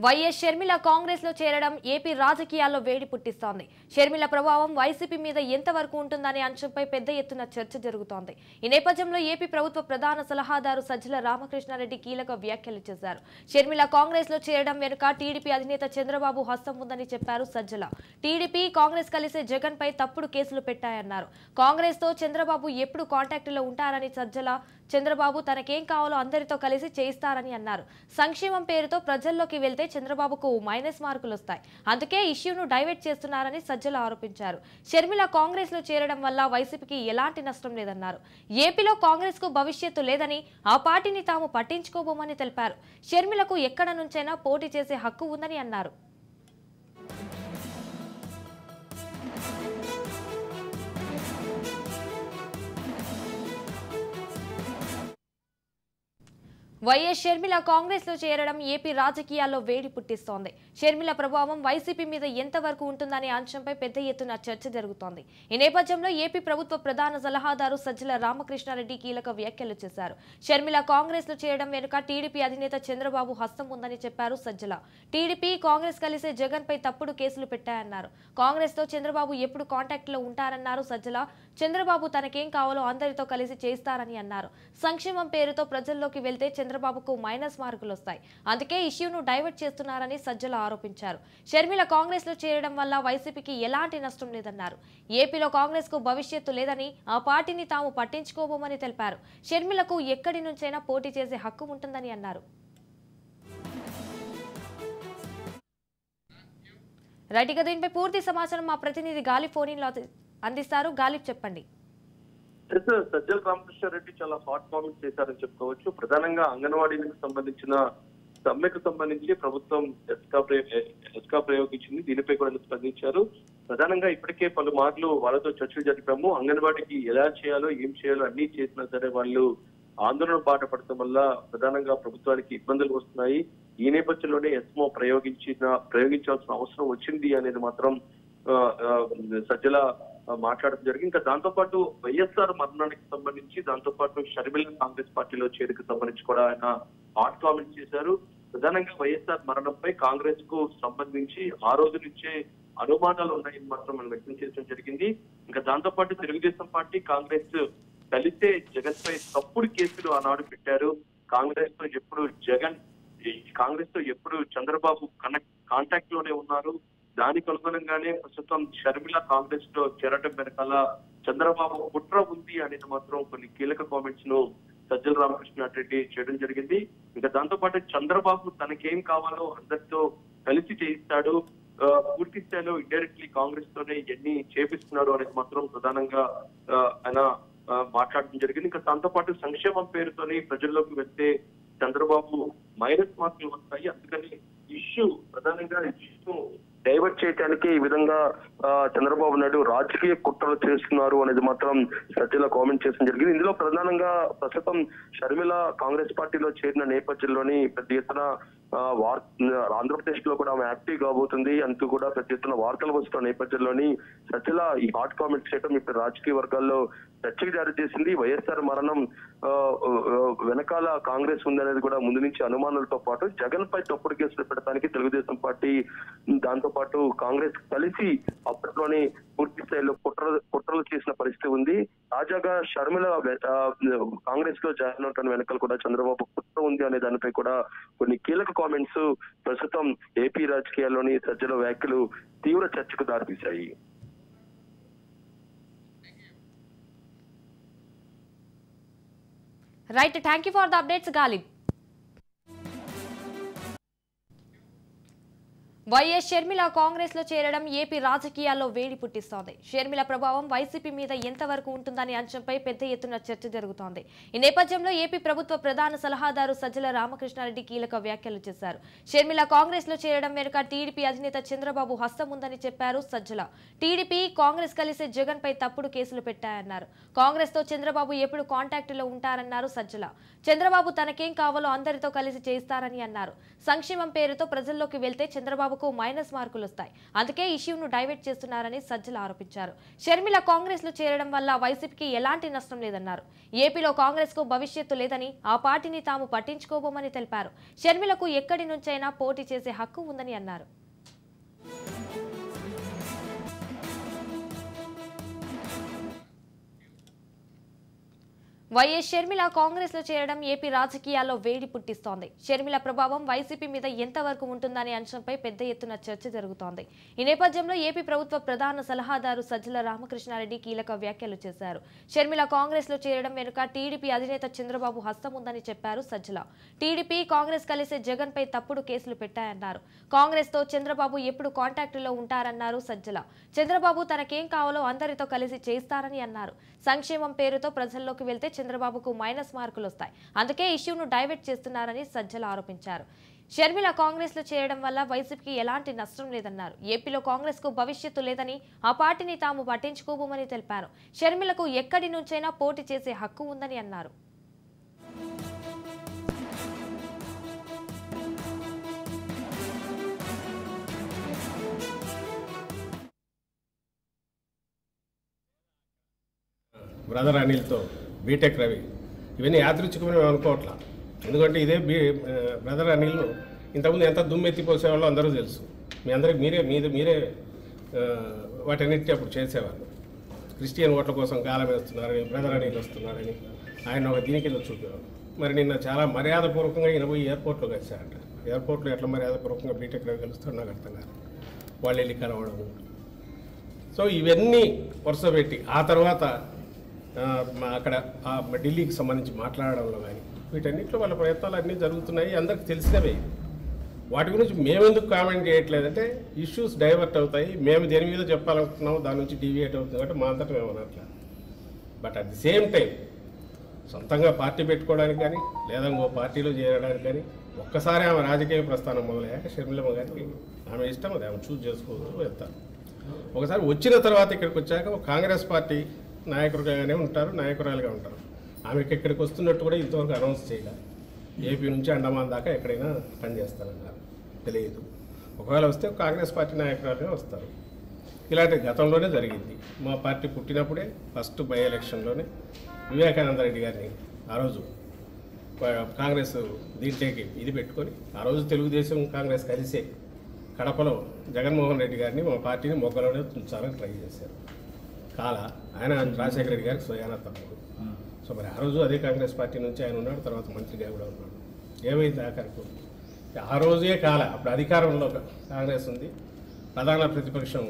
YS Sharmila Congress లో చేరడం AP రాజకీయాల్లో వేడి పుట్టిస్తోంది. షర్మిల ప్రభావం వైసీపీ మీద ఎంతవరకు ఉంటుందనే అంశంపై పెద్ద ఎత్తున చర్చ జరుగుతోంది. ఈ నేపథ్యంలో ఏపీ ప్రభుత్వ ప్రధాన సలహాదారు సజ్జల రామకృష్ణారెడ్డి కీలక వ్యాఖ్యలు చేశారు. షర్మిల కాంగ్రెస్ లో చేరడం వెనుక టీడీపీ అధినేత చంద్రబాబు హస్తం ఉందని చెప్పారు సజ్జల. టీడీపీ కాంగ్రెస్ కలిసే జగన్ పై తప్పుడు కేసులు పెట్టాయన్నారు. కాంగ్రెస్ తో చంద్రబాబు ఎప్పుడు కాంటాక్ట్ లో ఉంటారని సజ్జల, చంద్రబాబు తనకేం కావాలో అందరితో కలిసి చేయిస్తారని అన్నారు. సంక్షేమం పేరుతో ప్రజల్లోకి వెళ్తే చంద్రబాబుకు మైనస్ మార్కులు వస్తాయి. అందుకే ఇష్యూను డైవర్ట్ చేస్తున్నారని సజ్జల ఆరోపించారు. షర్మిల కాంగ్రెస్ లో చేరడం వల్ల వైసీపీకి ఎలాంటి నష్టం లేదన్నారు. ఏపీలో కాంగ్రెస్ కు భవిష్యత్తు లేదని, ఆ పార్టీని తాము పట్టించుకోబోమని తెలిపారు. షర్మిలకు ఎక్కడ నుంచైనా పోటీ చేసే హక్కు ఉందని అన్నారు. వైఎస్ షర్మిల కాంగ్రెస్ లో చేరడం ఏపీ రాజకీయాల్లో వేడి పుట్టిస్తోంది. షర్మిల ప్రభావం వైసీపీ మీద ఎంతవరకు ఉంటుందనే అంశంపై పెద్ద ఎత్తున చర్చ జరుగుతోంది. ఈ నేపథ్యంలో ఏపీ ప్రభుత్వ ప్రధాన సలహాదారు సజ్జల రామకృష్ణారెడ్డి కీలక వ్యాఖ్యలు చేశారు. షర్మిల కాంగ్రెస్ లో చేరడం వెనుక టీడీపీ అధినేత చంద్రబాబు హస్తం ఉందని చెప్పారు సజ్జల. టీడీపీ కాంగ్రెస్ కలిసే జగన్ పై తప్పుడు కేసులు పెట్టాయన్నారు. కాంగ్రెస్ తో చంద్రబాబు ఎప్పుడు కాంటాక్ట్ లో ఉంటారన్నారు సజ్జల. చంద్రబాబు తనకేం కావాలో అందరితో కలిసి చేస్తారని అన్నారు. సంక్షేమం పేరుతో ప్రజల్లోకి వెళ్తే చంద్రబాబుకు మైనస్ మార్కులు వస్తాయి. అందుకే ఇష్యూను డైవర్ట్ చేస్తున్నారని సజ్జల ఆరోపించారు. షర్మిల కాంగ్రెస్ లో చేరడం వల్ల వైసీపీకి ఎలాంటి నష్టం లేదన్నారు. ఏపీలో కాంగ్రెస్ కు భవిష్యత్తు లేదని, ఆ పార్టీని తాము పట్టించుకోబోమని తెలిపారు. షర్మిలకు ఎక్కడి నుంచైనా పోటీ చేసే హక్కు ఉంటుందని అన్నారు. రైట్, ఇక దీనిపై పూర్తి సమాచారం మా ప్రతినిధి గాలిబ్ ఫోన్ లో అందిస్తారు. గాలిబ్, చెప్పండి. సజ్జల రామకృష్ణారెడ్డి చాలా హాట్ కామెంట్స్ చేశారని చెప్పుకోవచ్చు. ప్రధానంగా అంగన్వాడీలకు సంబంధించిన సమ్మెకు సంబంధించి ప్రభుత్వం ఎస్కా ప్రయోగించింది. దీనిపై కూడా స్పందించారు. ప్రధానంగా ఇప్పటికే పలుమార్లు వాళ్ళతో చర్చలు జరిపాము. అంగన్వాడీకి ఎలా చేయాలో, ఏం చేయాలో అన్ని చేసినా సరే వాళ్ళు ఆందోళన బాట పడటం వల్ల ప్రధానంగా ప్రభుత్వానికి ఇబ్బందులు వస్తున్నాయి. ఈ నేపథ్యంలోనే ఎస్మో ప్రయోగించాల్సిన అవసరం వచ్చింది అనేది మాత్రం సజ్జల మాట్లాడడం జరిగింది. ఇంకా దాంతో పాటు వైఎస్ఆర్ మరణానికి సంబంధించి, దాంతో పాటు షర్మిల కాంగ్రెస్ పార్టీలో చేరిక సంబంధించి కూడా ఆయన హాట్ కామెంట్స్ చేశారు. ప్రధానంగా వైఎస్ఆర్ మరణంపై కాంగ్రెస్ కు సంబంధించి ఆ రోజు నుంచే అనుమానాలు ఉన్నాయని మాత్రం మనం వ్యక్తం చేయడం జరిగింది. ఇంకా దాంతో పాటు తెలుగుదేశం పార్టీ, కాంగ్రెస్ కలిసే జగన్ పై తప్పుడు కేసులు ఆనాడు పెట్టారు. కాంగ్రెస్ తో ఎప్పుడు చంద్రబాబు కాంటాక్ట్ లోనే ఉన్నారు. దానికి అనుగుణంగానే ప్రస్తుతం షర్మిల కాంగ్రెస్ లో చేరడం వెనకాల చంద్రబాబు కుట్ర ఉంది అనేది మాత్రం కొన్ని కీలక కామెంట్స్ ను సజ్జల రామకృష్ణారెడ్డి చేయడం జరిగింది. ఇంకా దాంతో పాటు చంద్రబాబు తనకేం కావాలో అందరితో కలిసి చేయిస్తాడు, పూర్తి స్థాయిలో ఇండైరెక్ట్లీ కాంగ్రెస్ తోనే ఎన్ని చేపిస్తున్నాడు అనేది మాత్రం ప్రధానంగా ఆయన మాట్లాడడం జరిగింది. ఇంకా దాంతో పాటు సంక్షేమం పేరుతోని ప్రజల్లోకి వెళ్తే చంద్రబాబు మైనస్ మార్కులు వస్తాయి. అందుకని ప్రధానంగా ఇష్యూ డైవర్ట్ చేయడానికి ఈ విధంగా చంద్రబాబు నాయుడు రాజకీయ కుట్రలు చేస్తున్నారు అనేది మాత్రం సజ్జల కామెంట్ చేయడం జరిగింది. ఇందులో ప్రధానంగా ప్రస్తుతం షర్మిల కాంగ్రెస్ పార్టీలో చేరిన నేపథ్యంలోని పెద్ద ఎత్తున ఆంధ్రప్రదేశ్ లో కూడా ఆమె యాక్టివ్ కాబోతుంది అంటూ కూడా పెద్ద ఎత్తున వార్తలు వస్తున్న నేపథ్యంలోని సజ్జల ఈ హాట్ కామెంట్స్ చేయడం ఇప్పుడు రాజకీయ వర్గాల్లో చర్చకు జారీ చేసింది. వైఎస్ఆర్ మరణం వెనకాల కాంగ్రెస్ ఉందనేది కూడా ముందు నుంచి అనుమానాలతో పాటు జగన్ పై తప్పుడు కేసులు పెట్టడానికి తెలుగుదేశం పార్టీ, దాంతో పాటు కాంగ్రెస్ కలిసి అప్పట్లోనే పూర్తి స్థాయిలో కుట్రలు చేసిన పరిస్థితి ఉంది. తాజాగా షర్మిల కాంగ్రెస్ లో జాయిన్ అవడం వెనకాల కూడా చంద్రబాబు కుట్ర ఉంది అనే దానిపై కూడా కొన్ని కీలక కామెంట్స్ ప్రస్తుతం ఏపీ రాజకీయాల్లోని సజ్జల వ్యాఖ్యలు తీవ్ర చర్చకు దారితీశాయి. Right, thank you for the updates Ghalib. YS Sharmila Congress లో చేరడం ఏపీ రాజకీయాల్లో వేడి పుట్టిస్తోంది. షర్మిల ప్రభావం వైసీపీ మీద ఎంతవరకు ఉంటుందనే అంశంపై పెద్ద ఎత్తున చర్చ జరుగుతోంది. ఈ నేపథ్యంలో ఏపీ ప్రభుత్వ ప్రధాన సలహాదారు సజ్జల రామకృష్ణారెడ్డి కీలక వ్యాఖ్యలు చేశారు. షర్మిల కాంగ్రెస్ లో చేరడం వెనుక టీడీపీ అధినేత చంద్రబాబు హస్తం ఉందని చెప్పారు సజ్జల. టీడీపీ కాంగ్రెస్ కలిసే జగన్ పై తప్పుడు కేసులు పెట్టాయన్నారు. కాంగ్రెస్ తో చంద్రబాబు ఎప్పుడు కాంటాక్ట్ లో ఉంటారన్నారు సజ్జల. చంద్రబాబు తనకేం కావాలో అందరితో కలిసి చేయిస్తారని అన్నారు. సంక్షేమం పేరుతో ప్రజల్లోకి వెళ్తే చంద్రబాబు చంద్రబాబుకు మైనస్ మార్కులు వస్తాయి. అందుకే ఇష్యూను డైవర్ట్ చేస్తున్నారని సజ్జల ఆరోపించారు. షర్మిల కాంగ్రెస్ లో చేరడం వల్ల వైసీపీకి ఎలాంటి నష్టం లేదన్నారు. ఏపీలో కాంగ్రెస్ కు భవిష్యత్తు లేదని, ఆ పార్టీని తాము పట్టించుకోబోమని తెలిపారు. షర్మిలకు ఎక్కడి నుంచైనా పోటీ చేసే హక్కు ఉందని అన్నారు. వైఎస్ షర్మిల కాంగ్రెస్ లో చేరడం ఏపీ రాజకీయాల్లో వేడి పుట్టిస్తోంది. షర్మిల ప్రభావం వైసీపీ మీద ఎంతవరకు ఉంటుందనే అంశంపై పెద్ద ఎత్తున చర్చ జరుగుతోంది. ఈ నేపథ్యంలో ఏపీ ప్రభుత్వ ప్రధాన సలహాదారు సజ్జల రామకృష్ణారెడ్డి కీలక వ్యాఖ్యలు చేశారు. షర్మిల కాంగ్రెస్ లో చేరడం వెనుక టీడీపీ అధినేత చంద్రబాబు హస్తం ఉందని చెప్పారు సజ్జల. టీడీపీ కాంగ్రెస్ కలిసి జగన్ పై తప్పుడు కేసులు పెట్టాయన్నారు. కాంగ్రెస్ తో చంద్రబాబు ఎప్పుడు కాంటాక్టులో ఉంటారన్నారు సజ్జల. చంద్రబాబు తనకేం కావాలో అందరితో కలిసి చేస్తారని అన్నారు. సంక్షేమం పేరుతో ప్రజల్లోకి వెళ్తే చంద్రబాబుకు మైనస్ మార్కులు వస్తాయి. అందుకే ఇష్యూను డైవర్ట్ చేస్తున్నారని సజ్జల ఆరోపించారు. షర్మిల కాంగ్రెస్ లో చేరడం వల్ల వైసీపీకి ఎలాంటి నష్టం లేదన్నారు. ఏపీలో కాంగ్రెస్ కు భవిష్యత్తు లేదని, ఆ పార్టీని తాము పట్టించుకోబోమని తెలిపారు. షర్మిలకు ఎక్కడి నుంచైనా పోటీ చేసే హక్కు ఉందని అన్నారు. బ్రదర్ అనిల్తో బీటెక్ రవి ఇవన్నీ యాదృచ్ఛికమని మేము అనుకోవట్లా. ఎందుకంటే ఇదే బ్రదర్ అనిల్ను ఇంతకుముందు ఎంత దుమ్మెత్తిపోసేవాళ్ళో అందరూ తెలుసు. మీ అందరికి మీరే వాటన్నిటి అప్పుడు చేసేవాళ్ళు. క్రిస్టియన్ ఓట్ల కోసం గాలం వేస్తున్నారని, బ్రదర్ అనిల్ వస్తున్నారని ఆయన ఒక దీని కింద చూపేవారు. మరి నిన్న చాలా మర్యాదపూర్వకంగా ఈయన పోయి ఎయిర్పోర్ట్లో కలిశారంట. ఎయిర్పోర్ట్లో ఎట్లా మర్యాదపూర్వకంగా బీటెక్ రవి కలుస్తారో నాకు అర్థం కాదు. వాళ్ళు వెళ్ళి కలవడం. సో ఇవన్నీ వరుస పెట్టి ఆ తర్వాత అక్కడ ఢిల్లీకి సంబంధించి మాట్లాడడంలో కానీ వీటన్నిటిలో వాళ్ళ ప్రయత్నాలు అన్నీ జరుగుతున్నాయి. అందరికి తెలిసినవే. వాటి గురించి మేమెందుకు కామెంట్ చేయట్లేదంటే ఇష్యూస్ డైవర్ట్ అవుతాయి. మేము దేని మీద చెప్పాలనుకుంటున్నాము దాని నుంచి డీవియేట్ అవుతుంది కాబట్టి మా అంతటా మేము అనట్లేదు. But at the same time సొంతంగా పార్టీ పెట్టుకోవడానికి కానీ లేదా ఇంకో పార్టీలో చేరడానికి కానీ ఒక్కసారి ఆమె రాజకీయ ప్రస్థానం మొదలయ్యాక షర్మిలమ్మ గారికి ఆమె ఇష్టం, అది ఆమె చూజ్ చేసుకోవచ్చు, వెళ్తారు. ఒకసారి వచ్చిన తర్వాత ఇక్కడికి వచ్చాక ఒక కాంగ్రెస్ పార్టీ నాయకుడిగానే ఉంటారు, నాయకురాలుగా ఉంటారు. ఆమెకి ఇక్కడికి వస్తున్నట్టు కూడా ఇంతవరకు అనౌన్స్ చేయాలి. ఏపీ నుంచి అండమాన్ దాకా ఎక్కడైనా పనిచేస్తారన్నారు, తెలియదు. ఒకవేళ వస్తే కాంగ్రెస్ పార్టీ నాయకురాలుగా వస్తారు. ఇలాంటి గతంలోనే జరిగింది. మా పార్టీ పుట్టినప్పుడే ఫస్ట్ బై ఎలక్షన్లోనే వివేకానంద రెడ్డి గారిని ఆ రోజు కాంగ్రెస్ దీంట్లోకి ఇది పెట్టుకొని ఆ రోజు తెలుగుదేశం కాంగ్రెస్ కలిసే కడపలో జగన్మోహన్ రెడ్డి గారిని మా పార్టీని మొగ్గలోనే ఉంచాలని ట్రై చేశారు. ఆయన రాజశేఖర రెడ్డి గారికి స్వయాన తమ్ముడు. సో మరి ఆ రోజు అదే కాంగ్రెస్ పార్టీ నుంచి ఆయన ఉన్నాడు, తర్వాత మంత్రిగా కూడా ఉన్నాడు. ఏమైంది ఆఖరికి ఆ రోజే అప్పుడు అధికారంలో కాంగ్రెస్ ఉంది, ప్రధాన ప్రతిపక్షం